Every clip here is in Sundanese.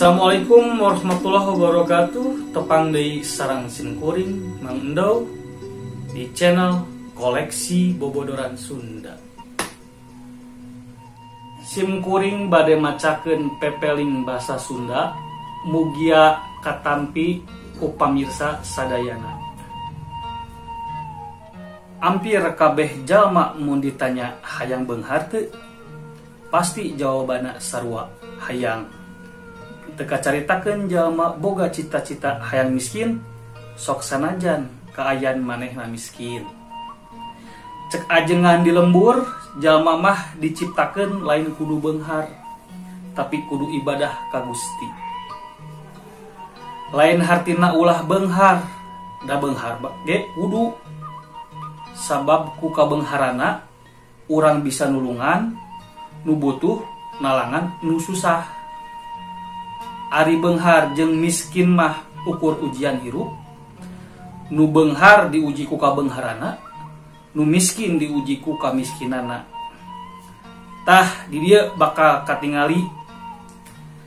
Assalamualaikum warahmatullahi wabarakatuh. Tepang deui sareng simkuring Mang Endau di channel Koleksi Bobodoran Sunda. Simkuring bade macakeun pepeling basa Sunda mugia katampi ku pamirsa sadayana. Hampir kabeh jalma mun ditanya hayang beunghar teu, pasti jawabanna sarua hayang. Teka caritakeun jalma boga cita-cita hayang miskin, sok sanajan kaayan manehna miskin. Cek ajengan di lembur, jalma mah diciptakeun lain kudu beunghar, tapi kudu ibadah ka Gusti. Lain hartina ulah beunghar, da beunghar ge kudu. Sabab ku kabeungharana urang bisa nulungan nu butuh, nalangan nu susah. Ari beunghar jeung miskin mah ukur ujian hirup. Nu beunghar diuji ku kabeungharana, nu miskin diuji ku kamiskinana. Tah di dieu bakal katingali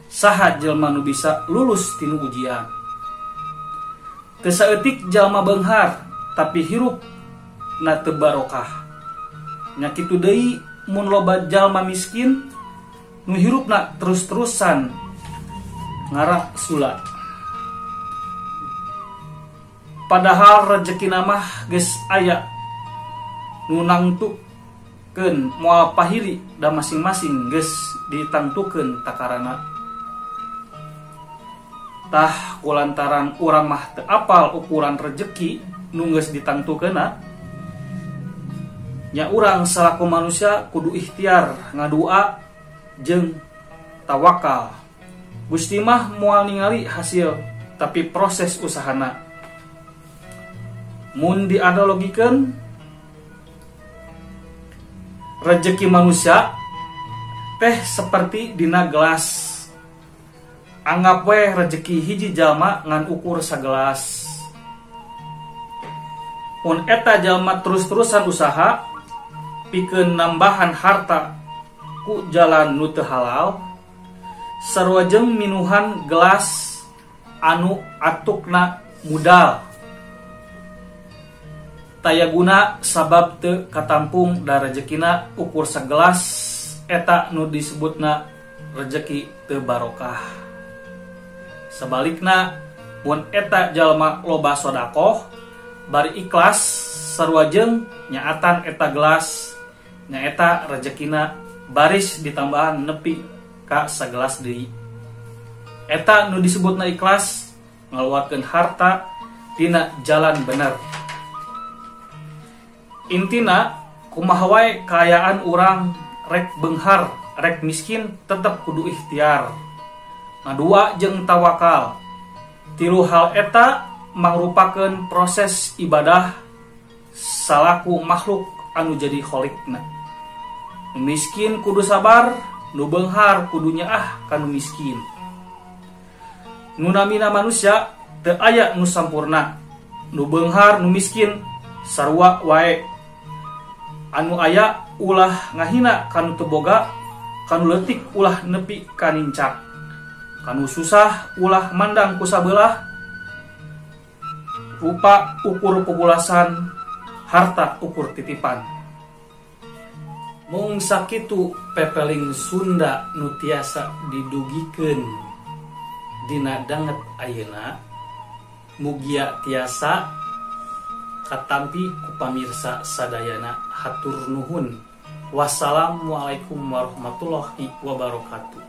saha jelma nu bisa lulus tinu ujian. Teu saeutik jalma beunghar tapi hirup na teu barokah. Nya kitu deui mun loba jalma miskin nu hirupna terus-terusan ngarak sula. Padahal rezekina mah geus aya nu nangtukeun moal pahili da masing-masing geus ditangtukeun takarana. Tah kulantaran urang mah teu apal ukuran rezeki nu geus ditangtukeunna, nya urang salaku manusia kudu ikhtiar ngadua jeung tawakal. Gusti mah moal ningali hasil, tapi proses usahana. Mun dianalogikeun rezeki manusia teh seperti dina gelas. Anggap we rezeki hiji jalma ngan ukur sagelas. Mun eta jalma terus-terusan usaha pikeun nambahan harta ku jalan nu teu halal, sarua jeung minuhan gelas anu atukna mudal. Taya guna sabab teu katampung da rezekina ukur sagelas, eta nu disebutna rezeki teu barokah. Sebalikna mun eta jalma loba sodakoh bari ikhlas sarua jeung nyaatan eta gelas, nyaeta rezekina baris ditambahan nepi ka sagelas deui. Eta nu disebutna ikhlas ngaluarkeun harta dina jalan bener. Intina kumaha wae kaayaan urang rek beunghar rek miskin tetep kudu ikhtiar. Ngadua jeung tawakal. Tilu hal eta mangrupakeun proses ibadah salaku makhluk anu jadi kholikna. Miskin kudu sabar, nu beunghar kudu nyaah kanu miskin. Nu namina manusia teu aya nu sampurna. Nu beunghar nu miskin sarua wae. Anu aya ulah ngahina kanu teu boga, kanu leutik ulah nepi ka nincak. Kanu susah ulah mandang ku sabelah. Rupa ukur populasan, harta ukur titipan. Mung sakitu pepeling Sunda nu tiasa didugikeun dina danget ayeuna, mugia tiasa katampi ku pamirsa sadayana. Hatur nuhun. Wassalamualaikum warahmatullahi wabarakatuh.